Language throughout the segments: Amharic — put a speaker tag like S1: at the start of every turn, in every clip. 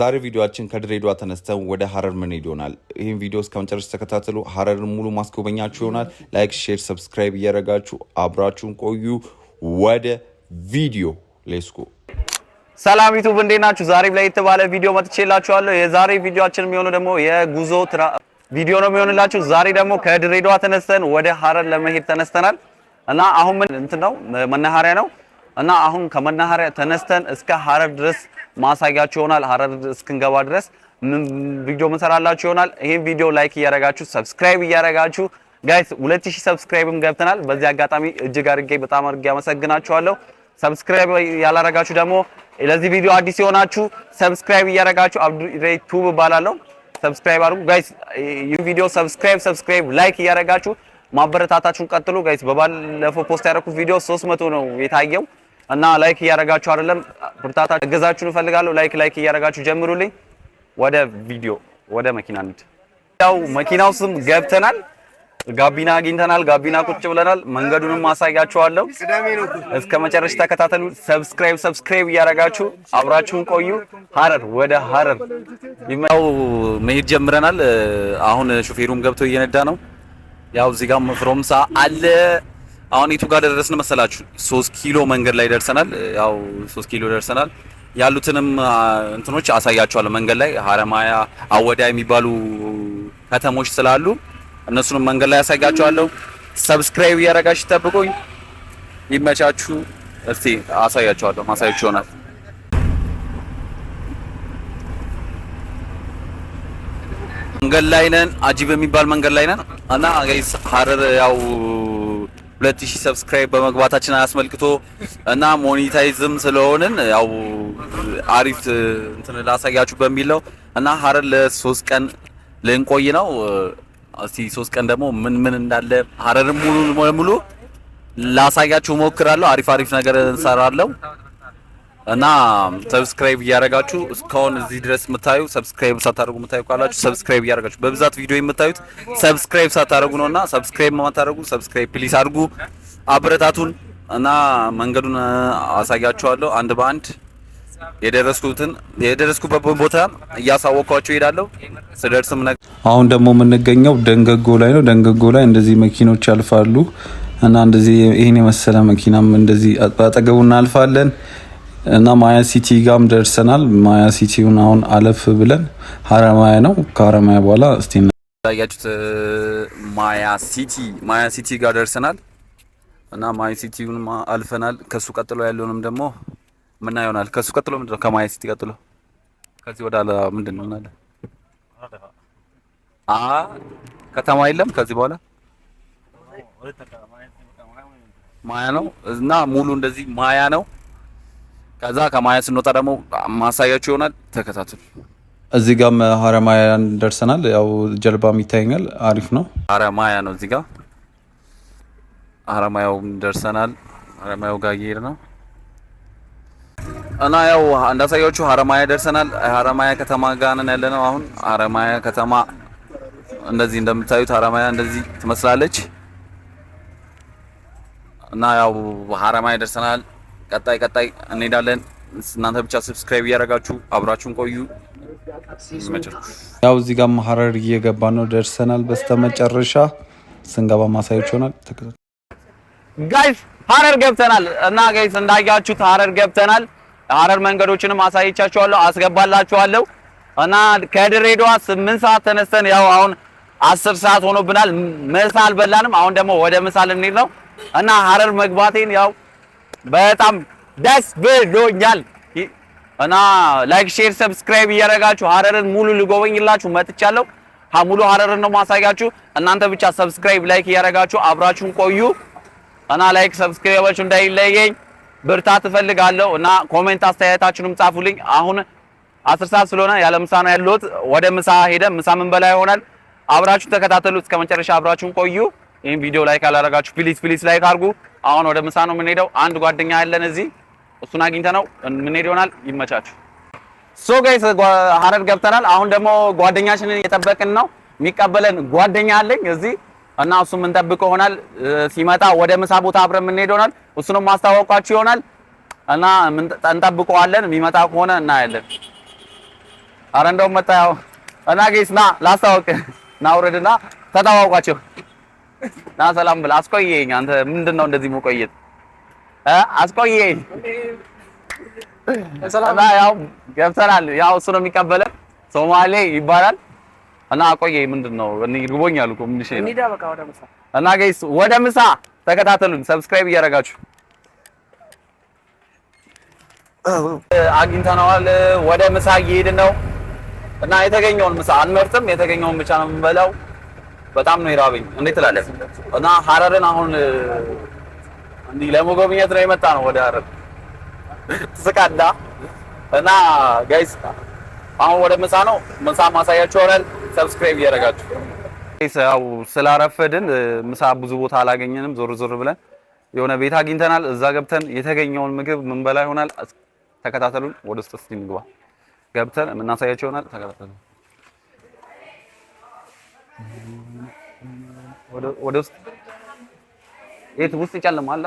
S1: ዛሬ ቪዲዮአችን ከድሬዳዋ ተነስተን ወደ ሀረር ምን ይሆናል። ይሄን ቪዲዮ እስከመጨረሻ ተከታተሉ። ሀረርን ሙሉ ማስጎበኛችሁ ይሆናል። ላይክ፣ ሼር፣ ሰብስክራይብ እያደረጋችሁ አብራችሁን ቆዩ። ወደ ቪዲዮ ሌትስ ጎ።
S2: ሰላም ዩቲዩብ እንዴት ናችሁ? ዛሬ ላይ የተባለ ቪዲዮ መጥቼላችኋለሁ። የዛሬ ቪዲዮአችን የሚሆነው ደግሞ የጉዞ ቪዲዮ ነው የሚሆንላችሁ። ዛሬ ደግሞ ከድሬዳዋ ተነስተን ወደ ሀረር ለመሄድ ተነስተናል እና አሁን ነው መናኸሪያ ነው እና አሁን ከመናኸሪያ ተነስተን እስከ ሀረር ድረስ ማሳያችሁ ይሆናል። ሀረር እስክንገባ ድረስ ቪዲዮ መሰራላችሁ ይሆናል። ይሄን ቪዲዮ ላይክ እያደረጋችሁ ሰብስክራይብ እያደረጋችሁ ጋይስ 2000 ሰብስክራይብም ገብተናል። በዚህ አጋጣሚ እጅግ አድርጌ በጣም አድርጌ አመሰግናችኋለሁ። ሰብስክራይብ ያላረጋችሁ ደግሞ ለዚህ ቪዲዮ አዲስ የሆናችሁ ሰብስክራይብ እያደረጋችሁ አብዱሬት ቱብ ባላለው ሰብስክራይብ አድርጉ ጋይስ። ይሄን ቪዲዮ ሰብስክራይብ ላይክ እያደረጋችሁ ማበረታታችሁን ቀጥሉ ጋይስ። በባለፈው ፖስት ያደረኩት ቪዲዮ 300 ነው የታየው እና ላይክ እያደረጋችሁ አይደለም ብርታታችሁ እገዛችሁን እፈልጋለሁ። ላይክ እያደረጋችሁ ጀምሩልኝ። ወደ ቪዲዮ ወደ መኪና እንሂድ። ያው መኪናው ስም ገብተናል። ጋቢና አግኝተናል። ጋቢና ቁጭ ብለናል። መንገዱንም አሳያችኋለሁ። እስከ መጨረሻ ተከታተሉ። ሰብስክራይብ እያደረጋችሁ አብራችሁን ቆዩ። ሀረር ወደ ሀረር ያው መሄድ ጀምረናል። አሁን ሹፌሩም ገብቶ እየነዳ ነው። ያው እዚህ ጋር ፍሮምሳ አለ። አሁን የቱ ጋር ደረስን መሰላችሁ? 3 ኪሎ መንገድ ላይ ደርሰናል። ያው 3 ኪሎ ደርሰናል። ያሉትንም እንትኖች አሳያችኋለሁ። መንገድ ላይ ሀረማያ አወዳ የሚባሉ ከተሞች ስላሉ እነሱንም መንገድ ላይ አሳያችኋለሁ። ሰብስክራይብ እያደረጋችሁ ጠብቁኝ። ይመቻችሁ። እስቲ አሳያችኋለሁ። ማሳያችሁ ይሆናል። መንገድ ላይ ነን። አጂብ የሚባል መንገድ ላይ ነን እና ጋይስ ሀረር ያው 2000 ሰብስክራይብ በመግባታችን አስመልክቶ እና ሞኔታይዝም ስለሆንን ያው አሪፍ እንትን ላሳያችሁ በሚል ነው እና ሀረር ለ3 ቀን ልንቆይ ነው። እስቲ 3 ቀን ደግሞ ምን እንዳለ ሀረር ሙሉ ላሳያችሁ ሞክራለሁ። አሪፍ ነገር እንሰራለሁ እና ሰብስክራይብ እያደረጋችሁ እስካሁን እዚህ ድረስ የምታዩ ሰብስክራይብ ሳታደርጉ የምታዩ ካላችሁ ሰብስክራይብ እያደረጋችሁ በብዛት ቪዲዮ የምታዩት ሰብስክራይብ ሳታደርጉ ነውና ሰብስክራይብ ማታደርጉ ሰብስክራይብ ፕሊስ አድርጉ። አብረታቱን እና መንገዱን አሳያችኋለሁ አንድ በአንድ የደረስኩበት ቦታ እያሳወቅኳችሁ እሄዳለሁ። ስደርስም
S1: አሁን ደግሞ የምንገኘው ደንገጎ ላይ ነው። ደንገጎ ላይ እንደዚህ መኪኖች ያልፋሉ እና እንደዚህ ይሄን የመሰለ መኪናም እንደዚህ አጠገቡ እናልፋለን እና ማያ ሲቲ ጋም ደርሰናል። ማያ ሲቲውን አሁን አለፍ ብለን ሀረማያ ነው። ከሀረማያ በኋላ እስቲ
S2: ታያችሁት ማያ ሲቲ ጋር ደርሰናል እና ማያ ሲቲውን አልፈናል። ከሱ ቀጥሎ ያለውንም ደግሞ ምን ይሆናል? ከሱ ቀጥሎ ምንድነው? ከማያ ሲቲ ቀጥሎ ከዚህ ወደ አለ ምንድነው ማለት ከተማ የለም። ከዚህ በኋላ ማያ ነው እና ሙሉ እንደዚህ ማያ ነው። ከዛ ከማያ ስንወጣ ደግሞ ማሳያችሁ ይሆናል። ተከታተሉ። እዚህ ጋር ሀረማያ ደርሰናል። ያው ጀልባም ይታየኛል። አሪፍ ነው። ሀረማያ ነው። እዚህ ጋር ሀረማያው ደርሰናል። ሀረማያው ጋር እየሄድን ነው እና ያው እንዳሳያችሁ ሀረማያ ደርሰናል። ሀረማያ ከተማ ጋር ነን ያለነው አሁን። ሀረማያ ከተማ እንደዚህ እንደምታዩት ሀረማያ እንደዚህ ትመስላለች እና ያው ሀረማያ ደርሰናል። ቀጣይ እንሄዳለን። እናንተ ብቻ ሰብስክራይብ እያደረጋችሁ አብራችሁን ቆዩ። ያው እዚህ ጋር ሀረር እየገባን ነው። ደርሰናል። በስተመጨረሻ ስንገባ ማሳያችሁ ይሆናል። ጋይስ ሀረር ገብተናል እና ጋይስ እንዳያችሁት ሀረር ገብተናል። ሀረር መንገዶችንም አሳይቻችኋለሁ፣ አስገባላችኋለሁ እና ከድሬዳዋ 8 ሰዓት ተነስተን ያው አሁን 10 ሰዓት ሆኖብናል። ምሳ አልበላንም። አሁን ደግሞ ወደ ምሳ ልንሄድ ነው እና ሀረር መግባቴን ያው በጣም ደስ ብሎኛል እና ላይክ ሼር ሰብስክራይብ እያደረጋችሁ ሀረርን ሙሉ ልጎበኝላችሁ መጥቻለሁ። ሙሉ ሀረርን ነው ማሳያችሁ። እናንተ ብቻ ሰብስክራይብ ላይክ እያደረጋችሁ አብራችሁን ቆዩ እና ላይክ ሰብስክራይባችሁ እንዳይለየኝ ብርታት እፈልጋለሁ እና ኮሜንት አስተያየታችሁንም ጻፉልኝ። አሁን 10 ሰዓት ስለሆነ ያለ ምሳ ነው ያለሁት። ወደ ምሳ ሄደን ምሳ ምን በላ ይሆናል። አብራችሁን ተከታተሉ እስከ መጨረሻ አብራችሁን ቆዩ። ይሄን ቪዲዮ ላይክ አላደረጋችሁ ፕሊዝ ላይክ አድርጉ። አሁን ወደ ምሳ ነው የምንሄደው። አንድ ጓደኛ ያለን እዚህ እሱን አግኝተነው የምንሄድ ይሆናል። ይመቻችሁ። ሶ ጋይስ ሀረር ገብተናል። አሁን ደግሞ ጓደኛችንን እየጠበቅን ነው። የሚቀበለን ጓደኛ አለኝ እዚህ እና እሱም እንጠብቀው ይሆናል። ሲመጣ ወደ ምሳ ቦታ አብረን የምንሄድ ይሆናል። እሱንም ማስተዋወቃችሁ ይሆናል እና እንጠብቀዋለን። የሚመጣ ከሆነ እናያለን። ኧረ እንደውም መጣ ያው እና ጌስ ና ላስታውቅ ና ውረድና ተተዋውቋቸው ና ሰላም ብለህ አስቆየኝ። አንተ ምንድነው እንደዚህ መቆየት አስቆየኝ። እና ያው ገብተናል። ያው እሱ ነው የሚቀበለን ሶማሌ ይባላል እና አቆየኝ። ምንድነው እኔ ይርቦኛል እኮ ምን ሸይ እና ጌስ ወደ ምሳ ተከታተሉን። ሰብስክራይብ እያደረጋችሁ አግኝተነዋል። ወደ ምሳ እየሄድን ነው እና የተገኘውን ምሳ አንመርጥም፣ የተገኘውን ብቻ ነው የምንበላው። በጣም ነው ይራበኝ። እንዴት ትላለህ? እና ሐረርን አሁን እንዲህ ለመጎብኘት ነው የመጣ ነው ወደ ሐረር ትስቃዳ። እና ጋይስ አሁን ወደ ምሳ ነው። ምሳ ማሳያችሁ ይሆናል። ሰብስክራይብ እያደረጋችሁ ጋይስ። ያው ስላረፈድን ምሳ ብዙ ቦታ አላገኘንም። ዞር ዞር ብለን የሆነ ቤት አግኝተናል። እዛ ገብተን የተገኘውን ምግብ ምን በላ ይሆናል። ተከታተሉን። ወደ ውስጥ እስቲ እንግባ። ገብተን የምናሳያቸው ይሆናል። ተከታተሉን። ወደ ውስጥ የት ውስጥ ይጨልማል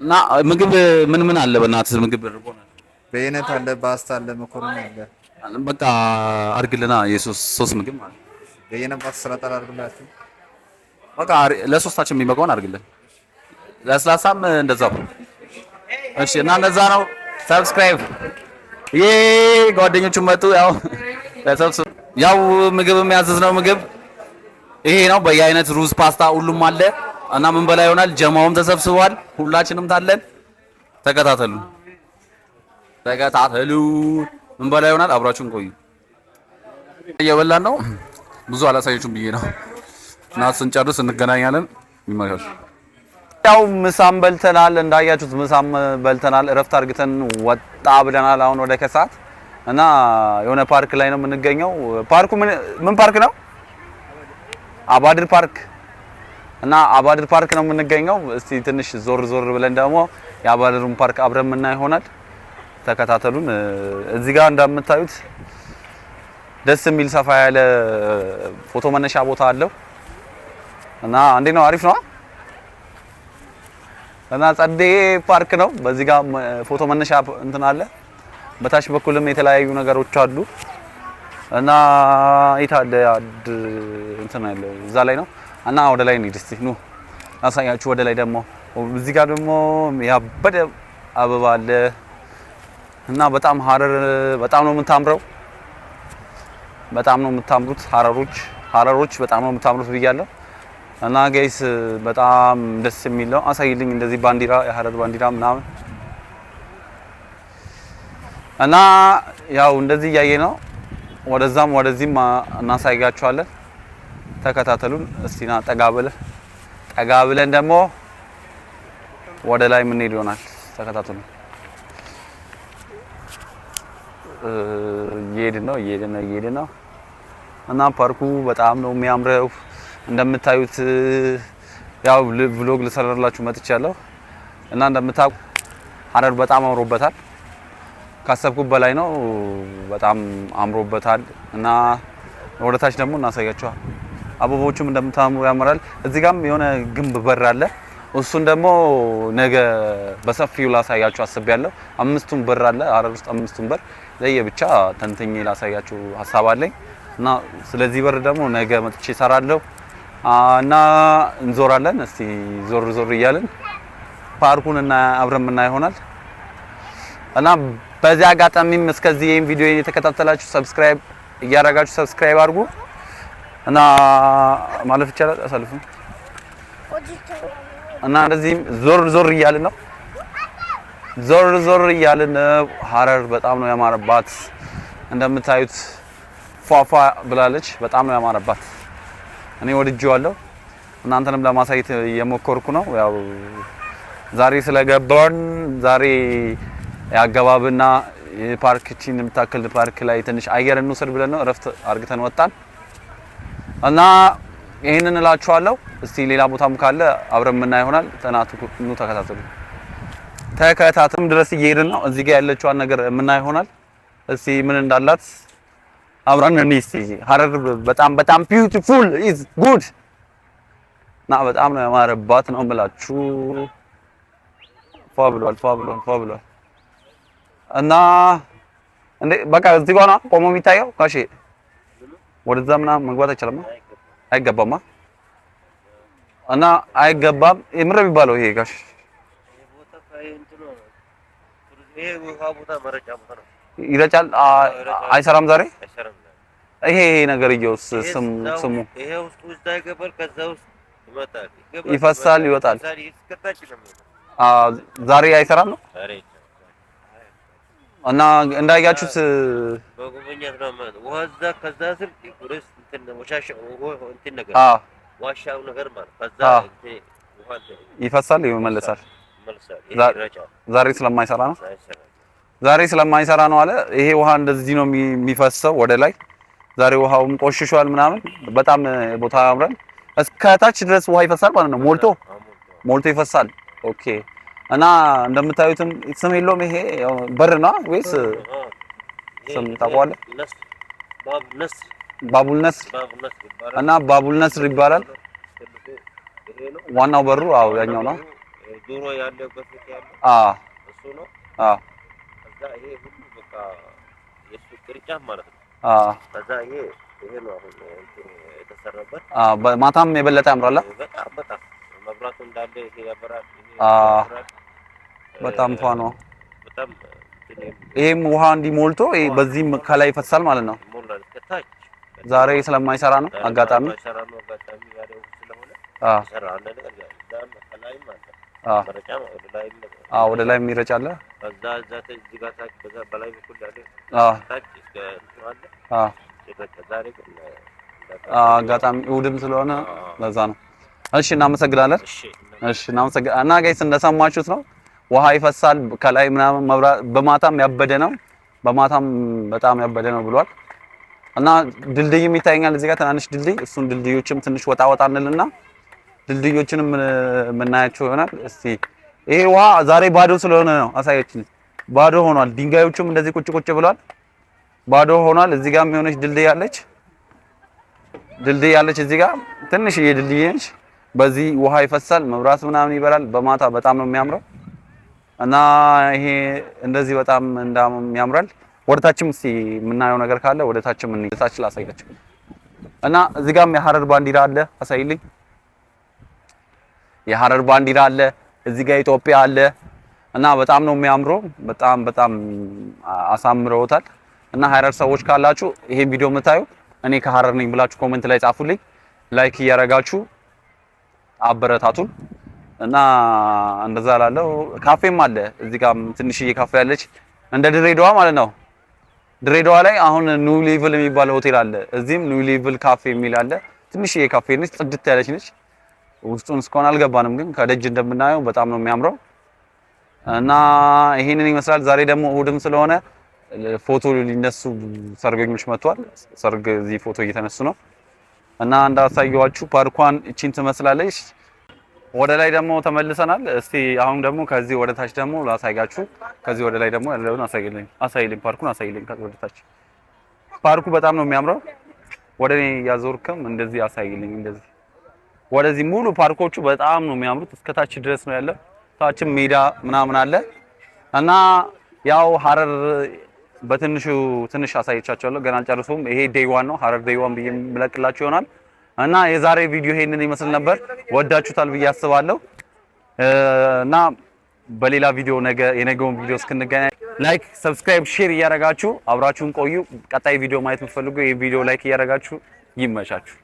S2: እና ምግብ ምን ምን አለ? በእናትህ ምግብ ርቦናል።
S3: በየነት አለ፣ ፓስታ አለ፣ መኮረኒ አለ።
S2: በቃ አድርግልና ሶስት ምግብ ማለት
S3: በየነት ፓስታ ሰላጣ አድርግላችሁ።
S2: በቃ ለሶስታችን የሚበቃውን አድርግልን። ለስላሳም እንደዛው። እሺ እና እንደዛ ነው። ሰብስክራይብ ጓደኞቹ መጡ። ያው ለሰብስብ ያው ምግብ የሚያዝዝነው ምግብ ይሄ ነው። በየአይነት ሩዝ፣ ፓስታ ሁሉም አለ እና ምን በላይ ይሆናል። ጀማውም ተሰብስቧል። ሁላችንም ታለን። ተከታተሉ ምን በላይ ይሆናል። አብራችሁን ቆዩ። እየበላን ነው። ብዙ አላሳየችም ብዬ ነው እና ስንጨርስ እንገናኛለን። ይመሻል። ያው ምሳም በልተናል። እንዳያችሁት ምሳም በልተናል። እረፍት አድርገን ወጣ ብለናል። አሁን ወደ ከሰዓት እና የሆነ ፓርክ ላይ ነው የምንገኘው። ፓርኩ ምን ፓርክ ነው? አባድር ፓርክ እና አባድር ፓርክ ነው የምንገኘው። እስቲ ትንሽ ዞር ዞር ብለን ደግሞ የአባድሩን ፓርክ አብረን የምናይ ይሆናል። ተከታተሉን። እዚህ ጋር እንደምታዩት ደስ የሚል ሰፋ ያለ ፎቶ መነሻ ቦታ አለው እና እንዴ ነው አሪፍ ነው እና ጸዴ ፓርክ ነው። በዚህ ጋር ፎቶ መነሻ እንትን አለ። በታች በኩልም የተለያዩ ነገሮች አሉ እና ይታለ እንትን ያለው እዛ ላይ ነው እና ወደ ላይ እንሂድ እስቲ ኑ አሳያችሁ። ወደ ላይ ደግሞ እዚህ ጋር ደግሞ ያበደ አበባ አለ እና በጣም ሐረር በጣም ነው የምታምረው። በጣም ነው የምታምሩት ሐረሮች በጣም ነው የምታምሩት ብያለሁ። እና ጋይስ በጣም ደስ የሚል ነው። አሳይልኝ እንደዚህ ባንዲራ፣ የሐረር ባንዲራ ምናምን እና ያው እንደዚህ እያየ ነው። ወደዛም ወደዚህም እናሳይጋችኋለን። ተከታተሉን እስቲ ና ጠጋ ብለን ደግሞ ወደ ላይ የምንሄድ ይሆናል። ተከታተሉን። እየሄድን ነው እና ፓርኩ በጣም ነው የሚያምረው። እንደምታዩት ያው ቭሎግ ልሰራላችሁ መጥቻለሁ እና እንደምታውቁ ሐረር በጣም አምሮበታል። ካሰብኩት በላይ ነው። በጣም አምሮበታል እና ወደታች ደግሞ እናሳያችኋል። አበቦቹም እንደምታምሩ ያምራል። እዚህ ጋርም የሆነ ግንብ በር አለ። እሱን ደግሞ ነገ በሰፊው ላሳያችሁ አስቤያለሁ። አምስቱን በር አለ ሐረር ውስጥ አምስቱን በር ለየብቻ ተንተኜ ላሳያችሁ ሀሳብ አለኝ እና ስለዚህ በር ደግሞ ነገ መጥቼ እሰራለሁ እና እንዞራለን። እስቲ ዞር ዞር እያልን ፓርኩን እና አብረን እና ይሆናል እና በዚህ አጋጣሚም እስከዚህ ይሄን ቪዲዮ የተከታተላችሁ ሰብስክራይብ እያደረጋችሁ ሰብስክራይብ አድርጉ እና ማለፍ ይቻላል አሳልፉ እና እንደዚህም ዞር እያልን ነው። ዞር እያልን ሐረር በጣም ነው ያማረባት። እንደምታዩት ፏፏ ብላለች። በጣም ነው ያማረባት። እኔ ወድጄዋለሁ። እናንተንም ለማሳየት እየሞከርኩ ነው። ያው ዛሬ ስለገባን ዛሬ ያገባብና የፓርክችን የምታክል ፓርክ ላይ ትንሽ አየር እንውሰድ ብለን ነው እረፍት አርግተን ወጣን እና ይሄንን እላችኋለሁ። እስቲ ሌላ ቦታም ካለ አብረን የምናይ ይሆናል። ተናቱ ተከታተሉም ድረስ እየሄድን ነው። እዚህ ጋር ያለችዋን ነገር የምናይ ይሆናል። እስቲ ምን እንዳላት አብረን እንይ። እስቲ ሐረር በጣም ቢዩቲፉል ኢዝ ጉድ እና በጣም ነው ያማረባት ነው የምላችሁ። ፏ ብሏል እና እንዴ በቃ እዚህ ጋር ነው ቆሞ የሚታየው ጋሼ ወደዛ ምናምን መግባት አይቻልም አይገባማ እና አይገባም ምንድን ነው የሚባለው ይሄ ጋሼ
S4: ይሄ ውሃ ቦታ መረጫ ቦታ ነው
S2: ይረጫል አይሰራም ዛሬ ይሄ ነገርየውስ ስሙ
S4: ይሄ ውስጥ ይገባል ከዛ ውስጥ ይወጣል
S2: ይፈሳል ይወጣል ዛሬ አይሰራም ነው እና እንዳያችሁት
S4: በጉበኛት ነው ማለት ውሃ እዛ ከዛ ስር ቱሪስት እንትን ወሻሽ እንትን ነገር ዋሻው ነገር ማለት ከዛ ውሃ
S2: ይፈሳል ይመለሳል ዛሬ ስለማይሰራ ነው ዛሬ ስለማይሰራ ነው አለ ይሄ ውሃ እንደዚህ ነው የሚፈሰው ወደ ላይ ዛሬ ውሃውም ቆሽሿል ምናምን በጣም ቦታ ያምራል እስከ ታች ድረስ ውሃ ይፈሳል ማለት ነው ሞልቶ ይፈሳል ኦኬ እና እንደምታዩትም ስም የለውም ይሄ በር ነው ወይስ ስም ታውቀዋለህ ባቡል ነስር እና ባቡል ነስር ይባላል ዋናው በሩ አዎ ያኛው ነው
S4: ዶሮ ያለበት ያለው እሱ ነው ከዛ ይሄ ሁሉ በቃ የሱ ቅርጫፍ ማለት ነው ከዛ ይሄ ነው አሁን የተሰራበት
S2: ማታም የበለጠ ያምራል
S4: በጣም መብራቱ እንዳለ ይሄ ያበራል
S2: በጣም ፏ ነው በጣም ይሄም ውሃ እንዲሞልቶ በዚህም ከላይ ይፈሳል ማለት ነው ዛሬ ስለማይሰራ ነው አጋጣሚ ወደ ላይ የሚረጫለ አጋጣሚ እሑድም ስለሆነ ለዛ ነው እሺ እናመሰግናለን እሺ እናመሰግናለን እና ጋይስ እንደሰማችሁት ነው ውሃ ይፈሳል ከላይ ምናምን መብራት በማታም ያበደ ነው በማታም በጣም ያበደ ነው ብሏል እና ድልድይም ይታየኛል እዚህ ጋር ትናንሽ ድልድይ እሱን ድልድዮችም ትንሽ ወጣ እንልና ድልድዮችንም የምናያቸው ይሆናል እስቲ ይሄ ውሃ ዛሬ ባዶ ስለሆነ ነው አሳየችን ባዶ ሆኗል ድንጋዮቹም እንደዚህ ቁጭ ብሏል ባዶ ሆኗል እዚህ ጋርም የሆነች ድልድይ ያለች እዚህ ጋር ትንሽ ድልድይ ነች በዚህ ውሃ ይፈሳል መብራት ምናምን ይበራል በማታ በጣም ነው የሚያምረው እና ይሄ እንደዚህ በጣም ያምራል ወደታችም እስቲ የምናየው ነገር ካለ ወደታችም እንይታችን ላሳያችሁ እና እዚህ ጋርም የሐረር ባንዲራ አለ አሳይልኝ የሐረር ባንዲራ አለ እዚህ ጋር ኢትዮጵያ አለ እና በጣም ነው የሚያምረው በጣም አሳምረውታል እና ሐረር ሰዎች ካላችሁ ይሄን ቪዲዮ የምታዩ እኔ ከሐረር ነኝ ብላችሁ ኮሜንት ላይ ጻፉልኝ ላይክ እያረጋችሁ አበረታቱን እና እንደዛ ላለው ካፌም አለ እዚህ ጋር ትንሽዬ ካፌ ያለች እንደ ድሬዳዋ ማለት ነው ድሬዳዋ ላይ አሁን ኒው ሌቭል የሚባል ሆቴል አለ እዚህም ኒው ሌቭል ካፌ የሚል አለ ትንሽዬ ካፌ ነች ጽድት ያለች ነች ውስጡን እስካሁን አልገባንም ግን ከደጅ እንደምናየው በጣም ነው የሚያምረው እና ይሄንን ይመስላል ዛሬ ደግሞ እሑድም ስለሆነ ፎቶ ሊነሱ ሰርገኞች መጥቷል ሰርግ እዚህ ፎቶ እየተነሱ ነው እና እንዳሳየዋችሁ ፓርኳን እቺን ትመስላለች ወደ ላይ ደግሞ ተመልሰናል እስቲ አሁን ደግሞ ከዚህ ወደ ታች ደግሞ ላሳያችሁ ከዚህ ወደ ላይ ደግሞ ያለውን አሳይልኝ ፓርኩን አሳይልኝ ከዚህ ወደ ታች ፓርኩ በጣም ነው የሚያምረው ወደኔ ያዞርክም እንደዚህ አሳይልኝ እንደዚህ ወደዚህ ሙሉ ፓርኮቹ በጣም ነው የሚያምሩት እስከ ታች ድረስ ነው ያለው ታችም ሜዳ ምናምን አለ እና ያው ሐረር ትንሽ አሳይቻችኋለሁ ገና አልጨርሰውም ይሄ ዴይ 1 ነው ሐረር ዴይ 1 ብዬ ምለቅላችሁ ይሆናል እና የዛሬ ቪዲዮ ይሄንን ይመስል ነበር ወዳችሁታል ብዬ አስባለሁ እና በሌላ ቪዲዮ የነገውን ቪዲዮ እስክንገናኝ ላይክ ሰብስክራይብ ሼር እያደረጋችሁ አብራችሁን ቆዩ ቀጣይ ቪዲዮ ማየት የምትፈልጉ ይሄ ቪዲዮ ላይክ እያደረጋችሁ ይመቻችሁ